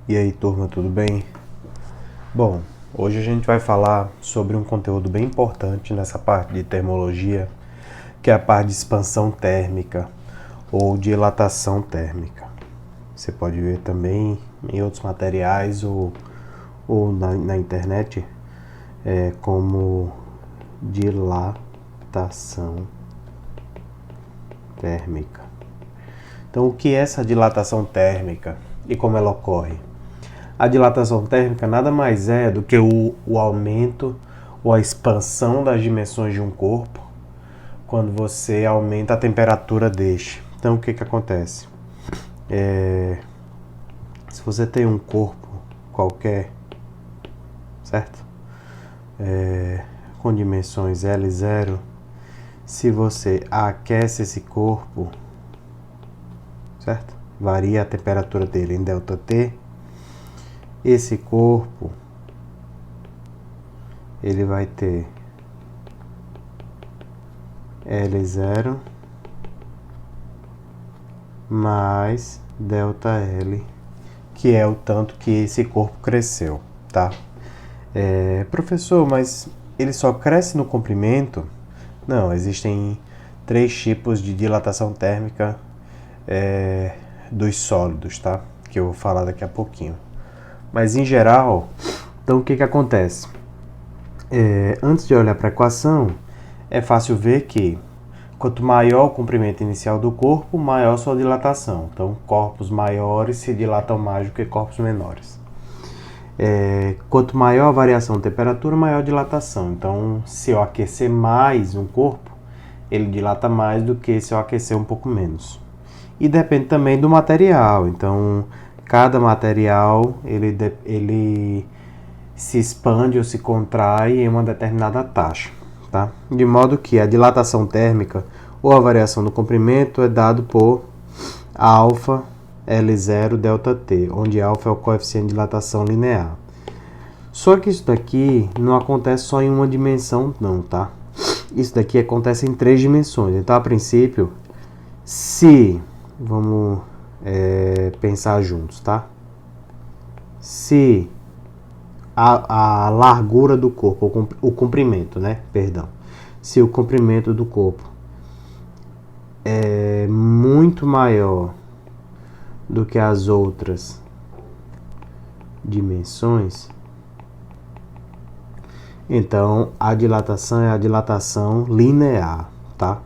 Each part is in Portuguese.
E aí, turma, tudo bem? Bom, hoje a gente vai falar sobre um conteúdo bem importante nessa parte de termologia, que é a parte de expansão térmica ou dilatação térmica. Você pode ver também em outros materiais ou na internet como dilatação térmica. Então, o que é essa dilatação térmica e como ela ocorre? A dilatação térmica nada mais é do que o aumento ou a expansão das dimensões de um corpo quando você aumenta a temperatura deste. Então, o que acontece? Se você tem um corpo qualquer, certo? Com dimensões L0, se você aquece esse corpo, certo? Varia a temperatura dele em ΔT. Esse corpo ele vai ter L0 mais ΔL, que é o tanto que esse corpo cresceu, tá? Professor, mas ele só cresce no comprimento? Não, existem 3 tipos de dilatação térmica dos sólidos, tá? Que eu vou falar daqui a pouquinho. Mas em geral, então o que acontece? Antes de olhar para a equação, é fácil ver que quanto maior o comprimento inicial do corpo, maior sua dilatação. Então, corpos maiores se dilatam mais do que corpos menores. Quanto maior a variação de temperatura, maior a dilatação. Então, se eu aquecer mais um corpo, ele dilata mais do que se eu aquecer um pouco menos. E depende também do material. Então, cada material ele se expande ou se contrai em uma determinada taxa, tá? De modo que a dilatação térmica ou a variação do comprimento é dado por alfa L0 ΔT, onde alfa é o coeficiente de dilatação linear. Só que isso daqui não acontece só em uma dimensão não, tá? Isso daqui acontece em 3 dimensões. Então, a princípio, vamos pensar juntos, tá? Se a largura do corpo, o comprimento, né? Perdão. Se o comprimento do corpo é muito maior do que as outras dimensões, então a dilatação é a dilatação linear, tá?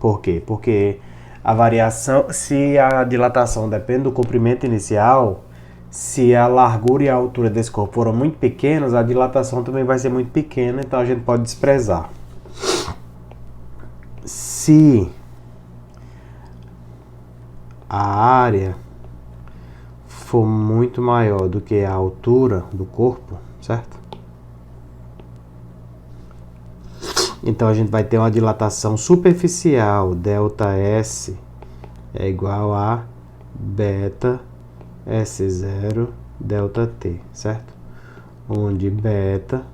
Por quê? Porque a variação, se a dilatação depende do comprimento inicial, se a largura e a altura desse corpo foram muito pequenas, a dilatação também vai ser muito pequena, então a gente pode desprezar. Se a área for muito maior do que a altura do corpo, certo? Então a gente vai ter uma dilatação superficial, ΔS é igual a beta S0 ΔT, certo? Onde beta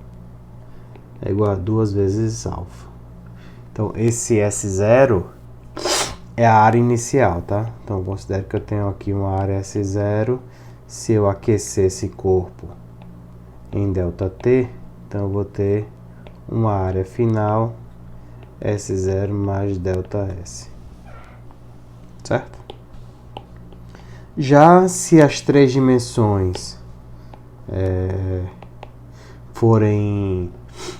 é igual a 2 vezes alfa. Então esse S0 é a área inicial, tá? Então eu considero que eu tenho aqui uma área S0. Se eu aquecer esse corpo em ΔT, então eu vou ter uma área final S0 mais ΔS, certo? Já se as 3 dimensões forem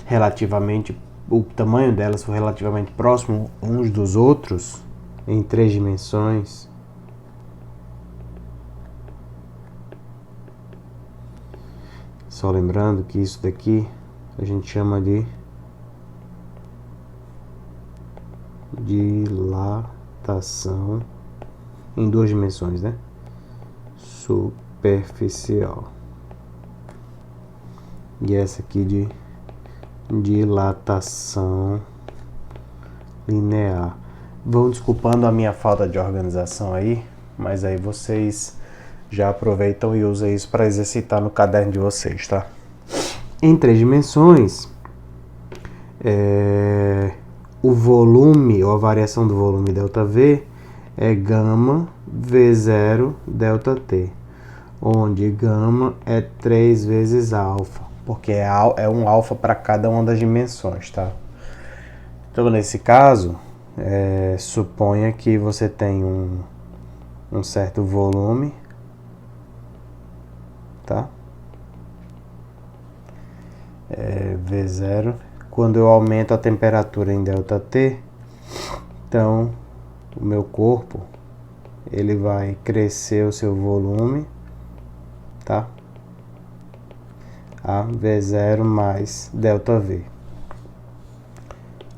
relativamente, o tamanho delas for relativamente próximo uns dos outros, em 3 dimensões, só lembrando que isso daqui a gente chama de dilatação em 2 dimensões, né? Superficial. E essa aqui de dilatação linear. Vão desculpando a minha falta de organização aí, mas aí vocês já aproveitam e usam isso para exercitar no caderno de vocês, tá? Em 3 dimensões, o volume, ou a variação do volume ΔV, é gama V0 ΔT, onde gama é 3 vezes alfa, porque é um alfa para cada uma das dimensões, tá? Então, nesse caso, suponha que você tem um certo volume, tá? V0. Quando eu aumento a temperatura em ΔT, então o meu corpo ele vai crescer o seu volume, tá? A V0 mais ΔV,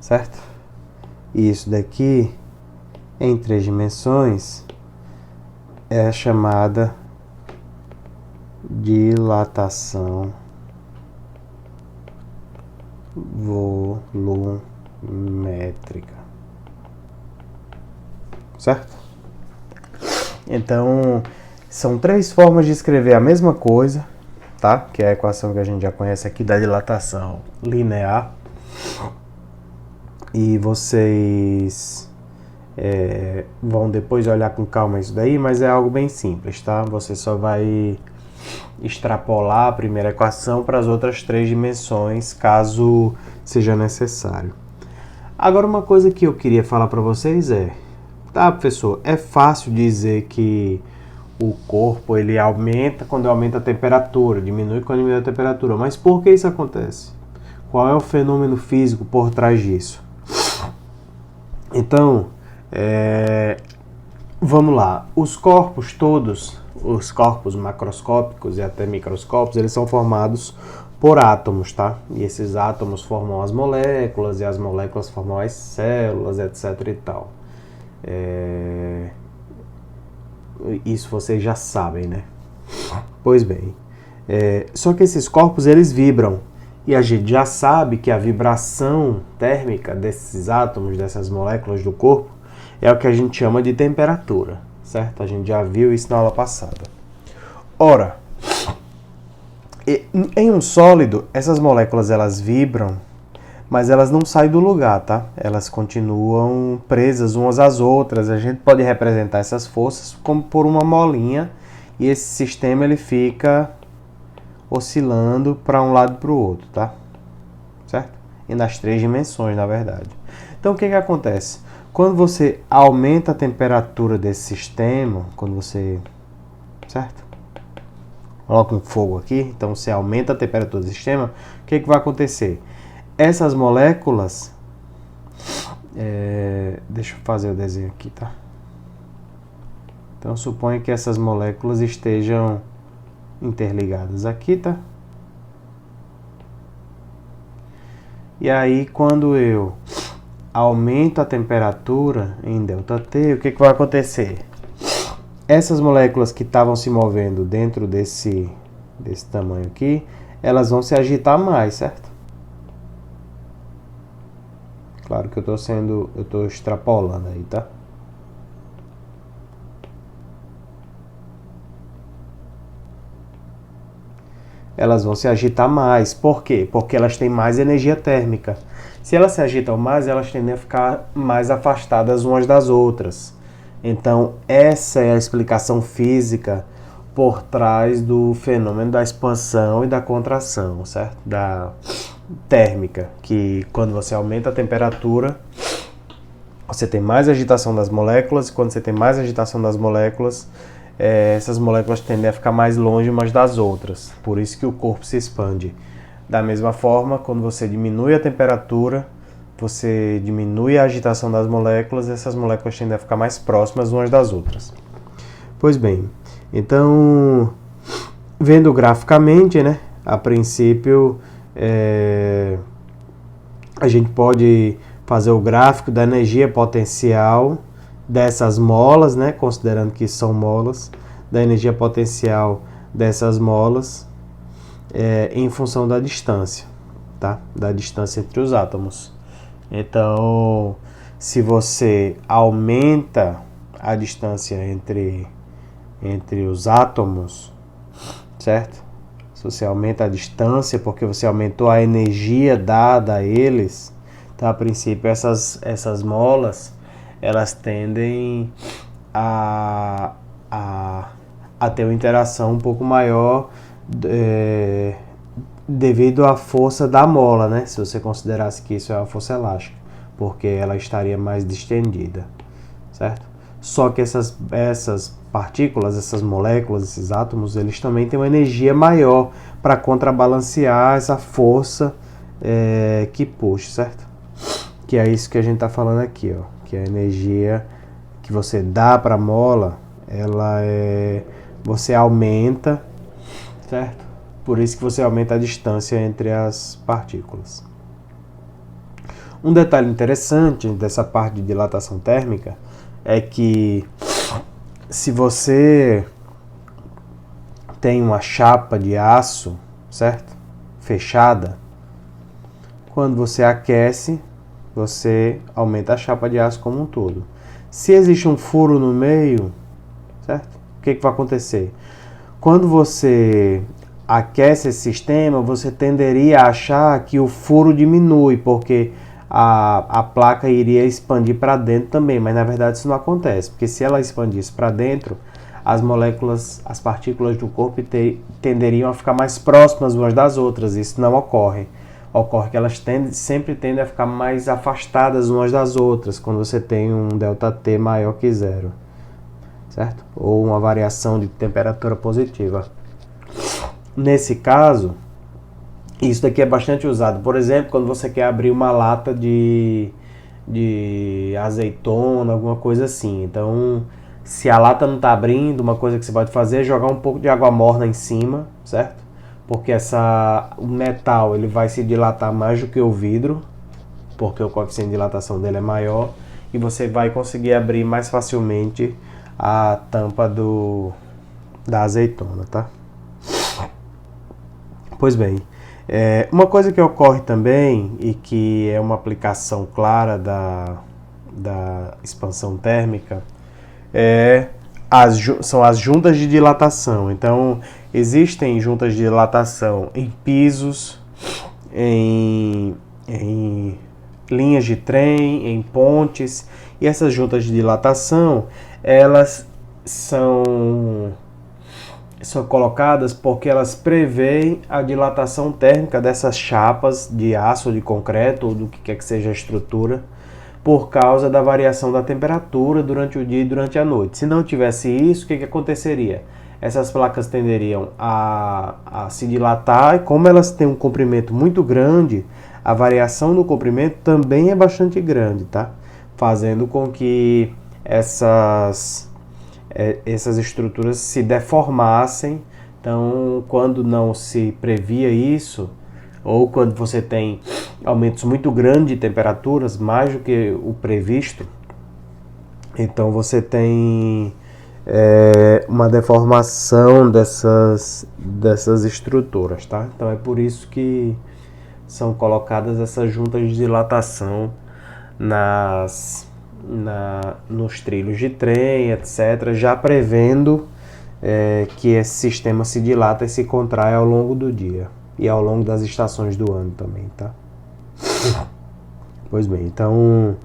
certo? E isso daqui, em 3 dimensões, é chamada dilatação volumétrica, certo? Então, são 3 formas de escrever a mesma coisa, tá? Que é a equação que a gente já conhece aqui da dilatação linear. E vocês vão depois olhar com calma isso daí, mas é algo bem simples, tá? Você só vai extrapolar a primeira equação para as outras 3 dimensões, caso seja necessário. Agora, uma coisa que eu queria falar para vocês tá, professor, é fácil dizer que o corpo ele aumenta quando aumenta a temperatura, diminui quando diminui a temperatura, mas por que isso acontece? Qual é o fenômeno físico por trás disso? Então, vamos lá. Os corpos todos, os corpos macroscópicos e até microscópicos, eles são formados por átomos, tá? E esses átomos formam as moléculas, e as moléculas formam as células, etc e tal. Isso vocês já sabem, né? Pois bem, só que esses corpos, eles vibram. E a gente já sabe que a vibração térmica desses átomos, dessas moléculas do corpo, é o que a gente chama de temperatura, certo? A gente já viu isso na aula passada. Ora, em um sólido, essas moléculas elas vibram, mas elas não saem do lugar, tá? Elas continuam presas umas às outras. A gente pode representar essas forças como por uma molinha, e esse sistema ele fica oscilando para um lado e para o outro, tá? Certo? E nas 3 dimensões, na verdade. Então, o que acontece? Quando você aumenta a temperatura desse sistema, quando você... Certo? Coloca um fogo aqui, então você aumenta a temperatura do sistema, o que vai acontecer? Essas moléculas... deixa eu fazer o desenho aqui, tá? Então, suponha que essas moléculas estejam interligadas aqui, tá? E aí, quando eu aumento a temperatura em ΔT, o que vai acontecer? Essas moléculas que estavam se movendo dentro desse tamanho aqui, elas vão se agitar mais, certo? Claro que eu estou extrapolando aí, tá? Elas vão se agitar mais. Por quê? Porque elas têm mais energia térmica. Se elas se agitam mais, elas tendem a ficar mais afastadas umas das outras. Então, essa é a explicação física por trás do fenômeno da expansão e da contração, certo? Da térmica, que quando você aumenta a temperatura, você tem mais agitação das moléculas, e quando você tem mais agitação das moléculas, essas moléculas tendem a ficar mais longe umas das outras. Por isso que o corpo se expande. Da mesma forma, quando você diminui a temperatura, você diminui a agitação das moléculas, essas moléculas tendem a ficar mais próximas umas das outras. Pois bem, então, vendo graficamente, né, a princípio, a gente pode fazer o gráfico da energia potencial dessas molas, né, considerando que são molas, da energia potencial dessas molas em função da distância, tá? Da distância entre os átomos. Então, se você aumenta a distância entre os átomos, certo? Se você aumenta a distância porque você aumentou a energia dada a eles, tá? A princípio essas molas, elas tendem a a ter uma interação um pouco maior devido à força da mola, né? Se você considerasse que isso é uma força elástica, porque ela estaria mais distendida, certo? Só que essas partículas, essas moléculas, esses átomos, eles também têm uma energia maior para contrabalancear essa força que puxa, certo? Que é isso que a gente está falando aqui, ó, que a energia que você dá para a mola, você aumenta, certo? Por isso que você aumenta a distância entre as partículas. Um detalhe interessante dessa parte de dilatação térmica é que se você tem uma chapa de aço, certo? Fechada, quando você aquece, você aumenta a chapa de aço como um todo. Se existe um furo no meio, certo? O que vai acontecer? Quando você aquece esse sistema, você tenderia a achar que o furo diminui, porque a placa iria expandir para dentro também, mas na verdade isso não acontece, porque se ela expandisse para dentro, as moléculas, as partículas do corpo tenderiam a ficar mais próximas umas das outras. Isso não ocorre. Ocorre que elas sempre tendem a ficar mais afastadas umas das outras, quando você tem um ΔT maior que zero, certo? Ou uma variação de temperatura positiva. Nesse caso, isso daqui é bastante usado. Por exemplo, quando você quer abrir uma lata de azeitona, alguma coisa assim. Então, se a lata não está abrindo, uma coisa que você pode fazer é jogar um pouco de água morna em cima, certo? Porque o metal ele vai se dilatar mais do que o vidro, porque o coeficiente de dilatação dele é maior, e você vai conseguir abrir mais facilmente a tampa da azeitona, tá? Pois bem, uma coisa que ocorre também e que é uma aplicação clara da expansão térmica são as juntas de dilatação. Então, existem juntas de dilatação em pisos, em linhas de trem, em pontes, e essas juntas de dilatação, elas são colocadas porque elas preveem a dilatação térmica dessas chapas de aço, de concreto ou do que quer que seja a estrutura, por causa da variação da temperatura durante o dia e durante a noite. Se não tivesse isso, o que aconteceria? Essas placas tenderiam a se dilatar, e como elas têm um comprimento muito grande, a variação no comprimento também é bastante grande, tá? Fazendo com que essas estruturas se deformassem. Então, quando não se previa isso, ou quando você tem aumentos muito grandes de temperaturas, mais do que o previsto, então você tem uma deformação dessas estruturas, tá? Então é por isso que são colocadas essas juntas de dilatação nos trilhos de trem, etc., já prevendo que esse sistema se dilata e se contrai ao longo do dia e ao longo das estações do ano também, tá? Pois bem, então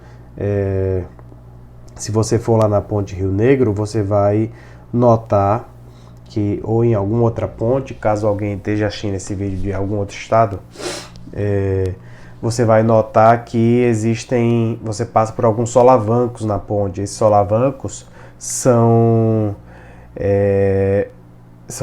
se você for lá na Ponte Rio Negro, você vai notar que, ou em alguma outra ponte, caso alguém esteja assistindo esse vídeo de algum outro estado, você vai notar que você passa por alguns solavancos na ponte. Esses solavancos são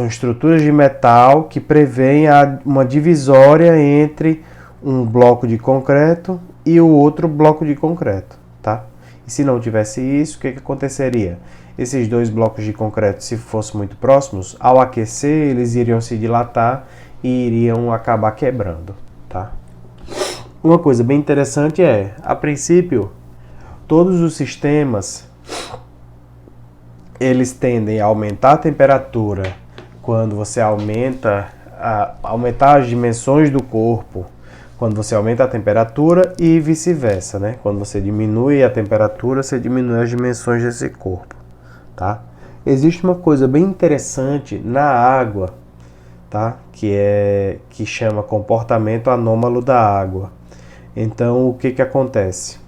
estruturas de metal que prevêem uma divisória entre um bloco de concreto e o outro bloco de concreto, tá? E se não tivesse isso, o que aconteceria? Esses dois blocos de concreto, se fossem muito próximos, ao aquecer, eles iriam se dilatar e iriam acabar quebrando, tá? Uma coisa bem interessante a princípio, todos os sistemas, eles tendem a aumentar a temperatura quando você aumentar as dimensões do corpo, quando você aumenta a temperatura, e vice-versa, né? Quando você diminui a temperatura, você diminui as dimensões desse corpo, tá? Existe uma coisa bem interessante na água, tá? Que chama comportamento anômalo da água. Então, o que acontece?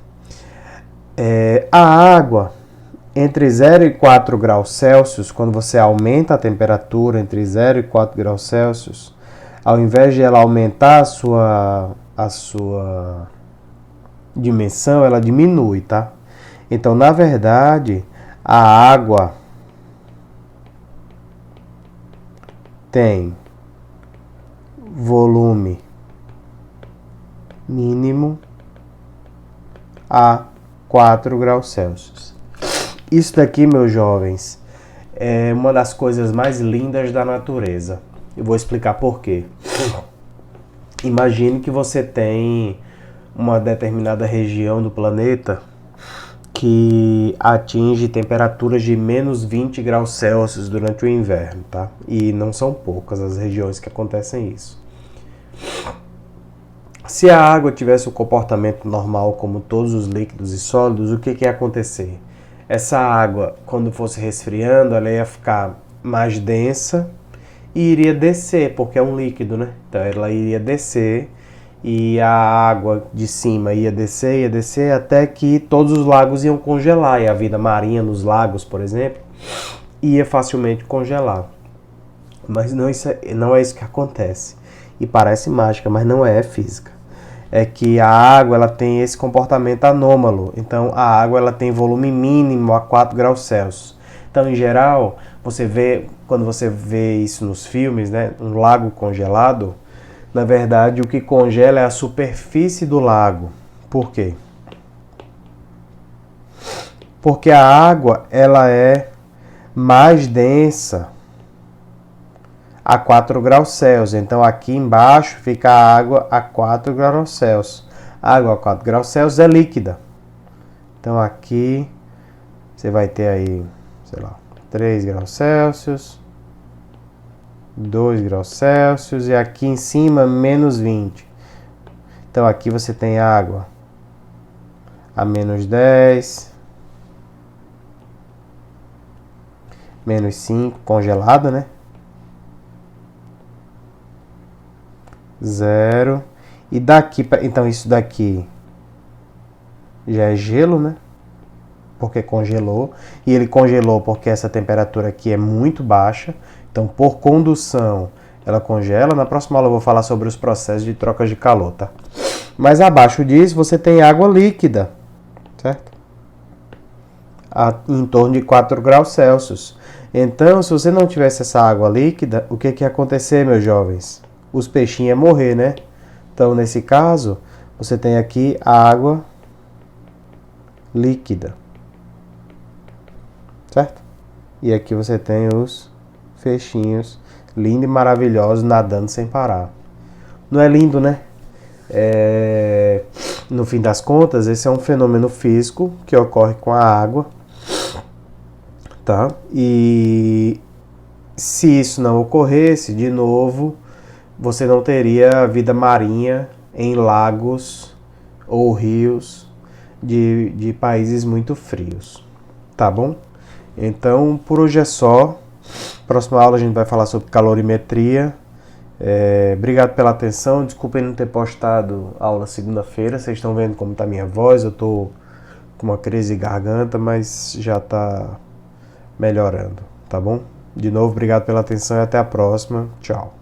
A água, Entre 0 e 4 graus Celsius, quando você aumenta a temperatura entre 0 e 4 graus Celsius, ao invés de ela aumentar a sua dimensão, ela diminui, tá? Então, na verdade, a água tem volume mínimo a 4 graus Celsius. Isso daqui, meus jovens, é uma das coisas mais lindas da natureza. Eu vou explicar por quê. Imagine que você tem uma determinada região do planeta que atinge temperaturas de menos 20 graus Celsius durante o inverno, tá? E não são poucas as regiões que acontecem isso. Se a água tivesse o comportamento normal como todos os líquidos e sólidos, o que ia acontecer? Essa água, quando fosse resfriando, ela ia ficar mais densa e iria descer, porque é um líquido, né? Então ela iria descer e a água de cima ia descer até que todos os lagos iam congelar. E a vida marinha nos lagos, por exemplo, ia facilmente congelar. Mas não é isso que acontece. E parece mágica, mas não é física. É que a água ela tem esse comportamento anômalo. Então a água ela tem volume mínimo a 4 graus Celsius. Então, em geral, quando você vê isso nos filmes, né, um lago congelado, na verdade, o que congela é a superfície do lago. Por quê? Porque a água ela é mais densa a 4 graus Celsius. Então, aqui embaixo fica a água a 4 graus Celsius. A água a 4 graus Celsius é líquida. Então, aqui você vai ter aí, sei lá, 3 graus Celsius, 2 graus Celsius e aqui em cima menos 20. Então aqui você tem água a menos 10, menos 5, congelada, né? 0. E daqui, então isso daqui já é gelo, né? Porque congelou. E ele congelou porque essa temperatura aqui é muito baixa. Então, por condução, ela congela. Na próxima aula eu vou falar sobre os processos de troca de calor, tá? Mas abaixo disso você tem água líquida, certo? Em torno de 4 graus Celsius. Então, se você não tivesse essa água líquida, o que ia acontecer, meus jovens? Os peixinhos iam morrer, né? Então, nesse caso, você tem aqui a água líquida, certo? E aqui você tem os peixinhos lindos e maravilhosos nadando sem parar. Não é lindo, né? No fim das contas, esse é um fenômeno físico que ocorre com a água, tá? E se isso não ocorresse, de novo, você não teria vida marinha em lagos ou rios de países muito frios, tá bom? Então, por hoje é só. Próxima aula a gente vai falar sobre calorimetria. Obrigado pela atenção. Desculpem não ter postado aula segunda-feira. Vocês estão vendo como está minha voz. Eu estou com uma crise de garganta, mas já está melhorando, tá bom? De novo, obrigado pela atenção e até a próxima. Tchau.